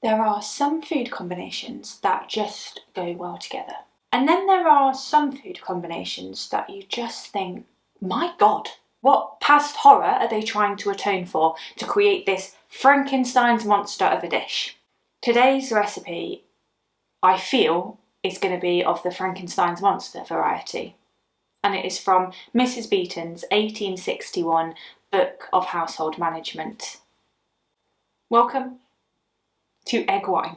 There are some food combinations that just go well together. And then there are some food combinations that you just think, my God, what past horror are they trying to atone for to create this Frankenstein's monster of a dish? Today's recipe, I feel, is going to be of the Frankenstein's monster variety. And it is from Mrs Beeton's 1861 Book of Household Management. Welcome to egg wine.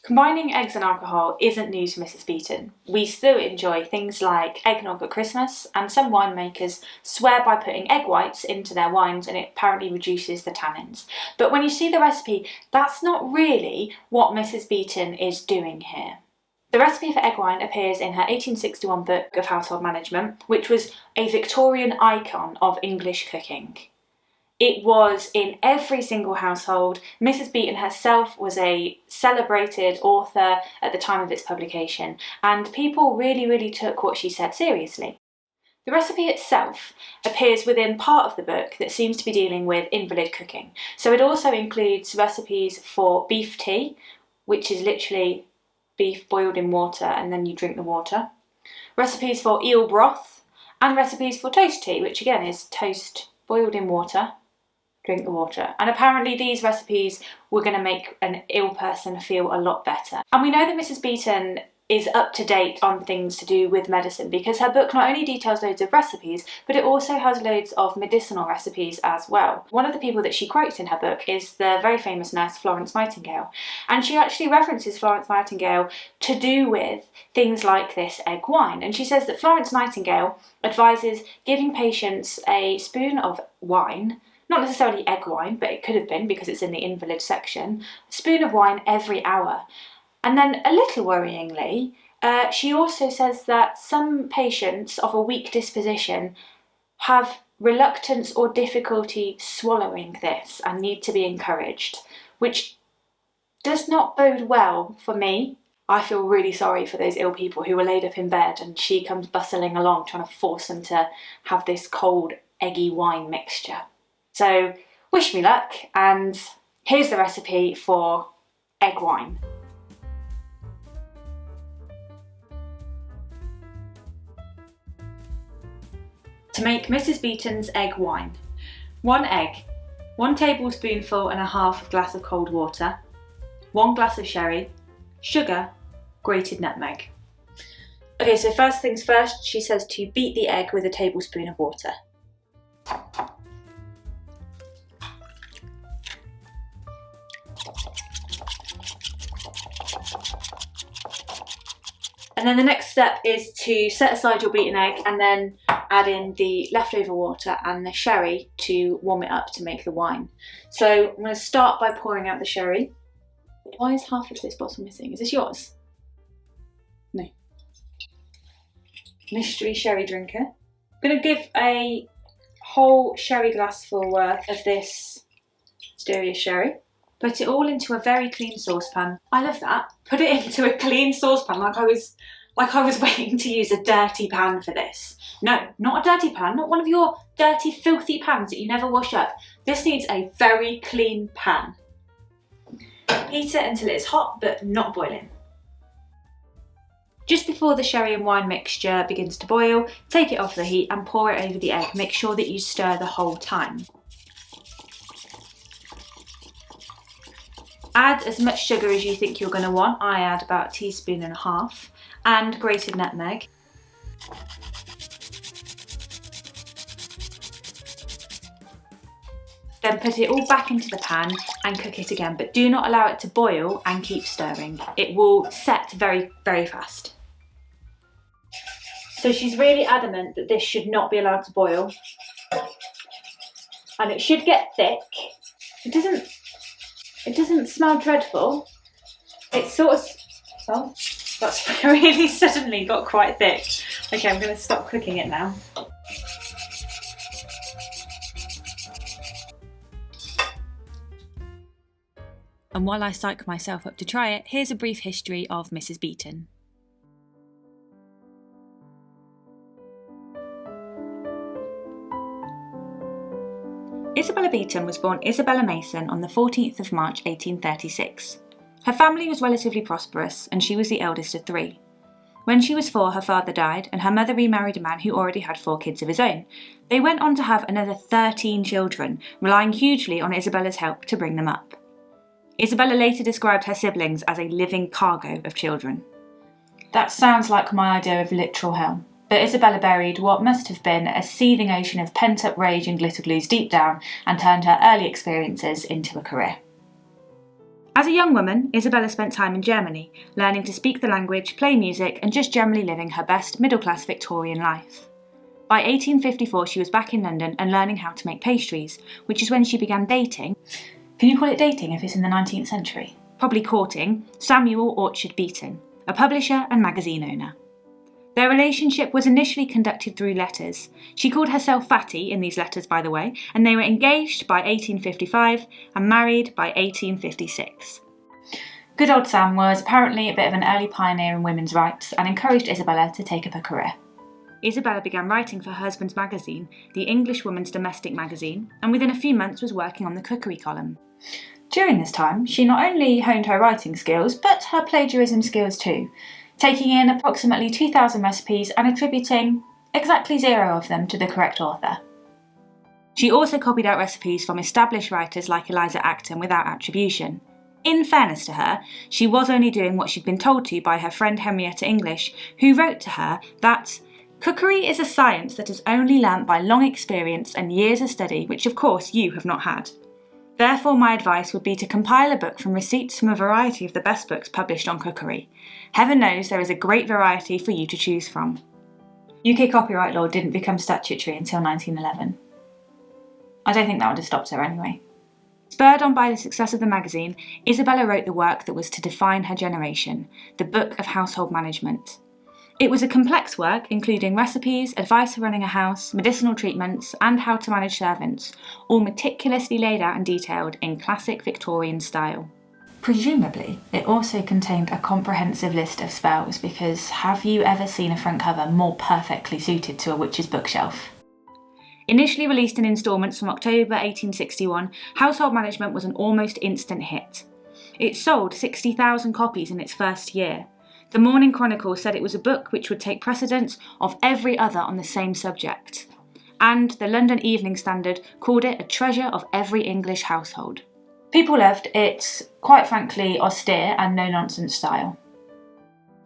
Combining eggs and alcohol isn't new to Mrs Beeton. We still enjoy things like eggnog at Christmas, and some winemakers swear by putting egg whites into their wines and it apparently reduces the tannins. But when you see the recipe, that's not really what Mrs Beeton is doing here. The recipe for egg wine appears in her 1861 Book of Household Management, which was a Victorian icon of English cooking. It was in every single household. Mrs Beeton herself was a celebrated author at the time of its publication, and people really took what she said seriously. The recipe itself appears within part of the book that seems to be dealing with invalid cooking. So it also includes recipes for beef tea, which is literally beef boiled in water and then you drink the water, recipes for eel broth, and recipes for toast tea, which again is toast boiled in water, drink the water. And apparently these recipes were going to make an ill person feel a lot better. And we know that Mrs Beeton is up to date on things to do with medicine, because her book not only details loads of recipes, but it also has loads of medicinal recipes as well. One of the people that she quotes in her book is the very famous nurse Florence Nightingale, and she actually references Florence Nightingale to do with things like this egg wine. And she says that Florence Nightingale advises giving patients a spoon of wine, not necessarily egg wine, but it could have been because it's in the invalid section, a spoon of wine every hour. And then, a little worryingly, she also says that some patients of a weak disposition have reluctance or difficulty swallowing this and need to be encouraged, which does not bode well for me. I feel really sorry for those ill people who were laid up in bed and she comes bustling along trying to force them to have this cold, eggy wine mixture. So, wish me luck, and here's the recipe for egg wine. To make Mrs Beeton's egg wine: 1 egg, 1 tablespoonful and a half of glass of cold water, 1 glass of sherry, sugar, grated nutmeg. Okay, so first things first, she says to beat the egg with a tablespoon of water. And then the next step is to set aside your beaten egg and then add in the leftover water and the sherry to warm it up to make the wine. So I'm going to start by pouring out the sherry. Why is half of this bottle missing? Is this yours? No. Mystery sherry drinker. I'm going to give a whole sherry glassful worth of this mysterious sherry. Put it all into a very clean saucepan. I love that. Put it into a clean saucepan like I was waiting to use a dirty pan for this. No, not a dirty pan, not one of your dirty, filthy pans that you never wash up. This needs a very clean pan. Heat it until it's hot but not boiling. Just before the sherry and wine mixture begins to boil, take it off the heat and pour it over the egg. Make sure that you stir the whole time. Add as much sugar as you think you're going to want. I add about 1.5 teaspoons and grated nutmeg. Then put it all back into the pan and cook it again, but do not allow it to boil and keep stirring. It will set very fast. So she's really adamant that this should not be allowed to boil, and it should get thick. It doesn't smell dreadful. It's sort of, oh, that's really suddenly got quite thick. Okay, I'm going to stop cooking it now. And while I psych myself up to try it, here's a brief history of Mrs Beeton. Isabella Beeton was born Isabella Mason on the 14th of March 1836. Her family was relatively prosperous and she was the eldest of 3. When she was 4, her father died and her mother remarried a man who already had 4 kids of his own. They went on to have another 13 children, relying hugely on Isabella's help to bring them up. Isabella later described her siblings as a living cargo of children. That sounds like my idea of literal hell. But Isabella buried what must have been a seething ocean of pent-up rage and glitter glues deep down and turned her early experiences into a career. As a young woman, Isabella spent time in Germany, learning to speak the language, play music, and just generally living her best middle-class Victorian life. By 1854, she was back in London and learning how to make pastries, which is when she began dating. Can you call it dating if it's in the 19th century? Probably courting Samuel Orchard Beeton, a publisher and magazine owner. Their relationship was initially conducted through letters. She called herself Fatty in these letters, by the way, and they were engaged by 1855 and married by 1856. Good old Sam was apparently a bit of an early pioneer in women's rights and encouraged Isabella to take up a career. Isabella began writing for her husband's magazine, the English Woman's Domestic Magazine, and within a few months was working on the cookery column. During this time, she not only honed her writing skills, but her plagiarism skills too, taking in approximately 2,000 recipes and attributing exactly 0 of them to the correct author. She also copied out recipes from established writers like Eliza Acton without attribution. In fairness to her, she was only doing what she'd been told to by her friend Henrietta English, who wrote to her that cookery is a science that is only learnt by long experience and years of study, which of course you have not had. Therefore, my advice would be to compile a book from receipts from a variety of the best books published on cookery. Heaven knows there is a great variety for you to choose from. UK copyright law didn't become statutory until 1911. I don't think that would have stopped her anyway. Spurred on by the success of the magazine, Isabella wrote the work that was to define her generation, the Book of Household Management. It was a complex work, including recipes, advice for running a house, medicinal treatments, and how to manage servants, all meticulously laid out and detailed in classic Victorian style. Presumably, it also contained a comprehensive list of spells, because have you ever seen a front cover more perfectly suited to a witch's bookshelf? Initially released in instalments from October 1861, Household Management was an almost instant hit. It sold 60,000 copies in its first year. The Morning Chronicle said it was a book which would take precedence of every other on the same subject, and the London Evening Standard called it a treasure of every English household. People loved its, quite frankly, austere and no-nonsense style.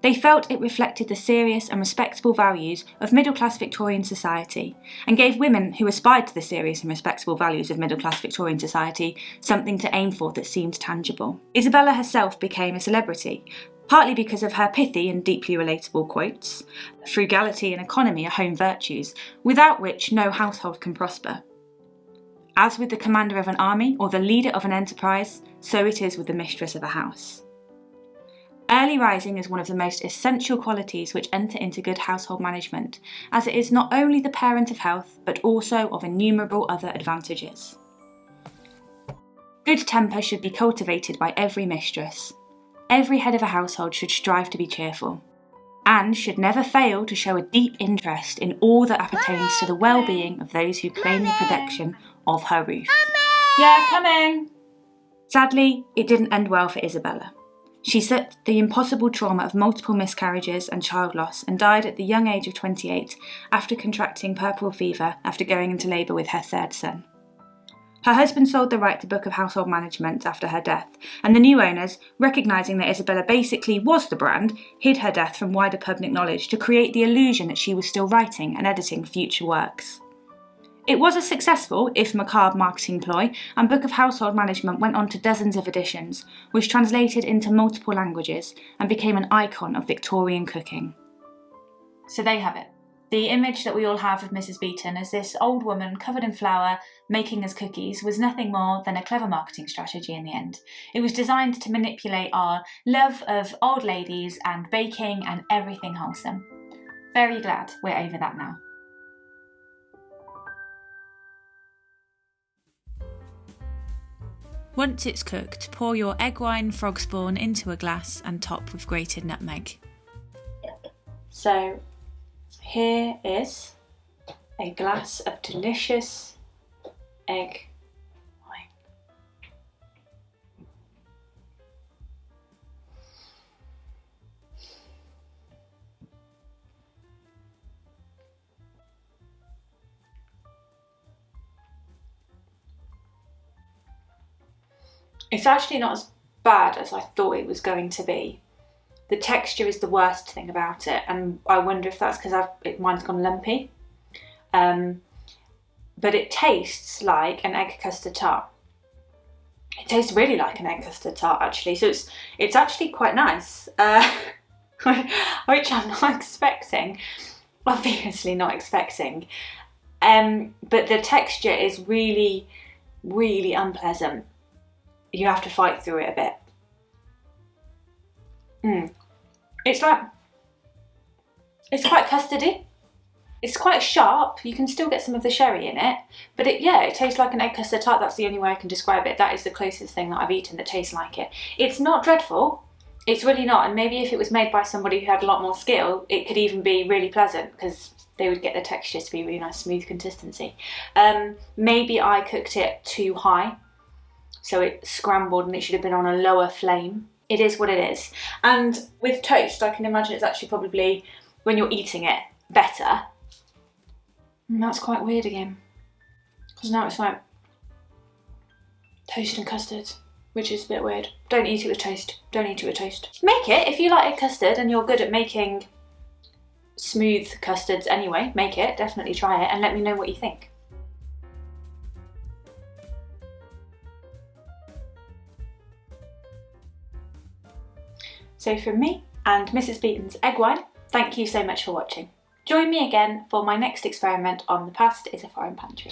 They felt it reflected the serious and respectable values of middle-class Victorian society, and gave women who aspired to the serious and respectable values of middle-class Victorian society something to aim for that seemed tangible. Isabella herself became a celebrity, partly because of her pithy and deeply relatable quotes. Frugality and economy are home virtues, without which no household can prosper. As with the commander of an army or the leader of an enterprise, so it is with the mistress of a house. Early rising is one of the most essential qualities which enter into good household management, as it is not only the parent of health, but also of innumerable other advantages. Good temper should be cultivated by every mistress. Every head of a household should strive to be cheerful, and should never fail to show a deep interest in all that appertains to the well-being of those who claim the protection of her roof. Yeah, coming! Sadly, it didn't end well for Isabella. She suffered the impossible trauma of multiple miscarriages and child loss and died at the young age of 28 after contracting puerperal fever after going into labour with her 3rd son. Her husband sold the right to Book of Household Management after her death, and the new owners, recognising that Isabella basically was the brand, hid her death from wider public knowledge to create the illusion that she was still writing and editing future works. It was a successful, if macabre, marketing ploy, and Book of Household Management went on to dozens of editions, which translated into multiple languages and became an icon of Victorian cooking. So there you have it. The image that we all have of Mrs Beeton as this old woman covered in flour making us cookies was nothing more than a clever marketing strategy in the end. It was designed to manipulate our love of old ladies and baking and everything wholesome. Very glad we're over that now. Once it's cooked, pour your egg white frog spawn into a glass and top with grated nutmeg. So here is a glass of delicious egg It's actually not as bad as I thought it was going to be. The texture is the worst thing about it, and I wonder if that's because mine's gone lumpy. But it tastes like an egg custard tart. It tastes really like an egg custard tart, actually. So it's actually quite nice, which I'm not expecting. Obviously not expecting. But the texture is really, really unpleasant. You have to fight through it a bit. It's quite custardy. It's quite sharp. You can still get some of the sherry in it, but it tastes like an egg custard tart. That's the only way I can describe it. That is the closest thing that I've eaten that tastes like it. It's not dreadful. It's really not. And maybe if it was made by somebody who had a lot more skill, it could even be really pleasant, because they would get the texture to be really nice, smooth consistency. Maybe I cooked it too high, so it scrambled and it should have been on a lower flame. It is what it is. And with toast, I can imagine it's actually probably, when you're eating it, better. And that's quite weird again, because now it's like toast and custard, which is a bit weird. Don't eat it with toast. Don't eat it with toast. Make it if you like custard and you're good at making smooth custards anyway. Make it, definitely try it, and let me know what you think. So from me and Mrs Beeton's egg wine, thank you so much for watching. Join me again for my next experiment on The Past is a Foreign Pantry.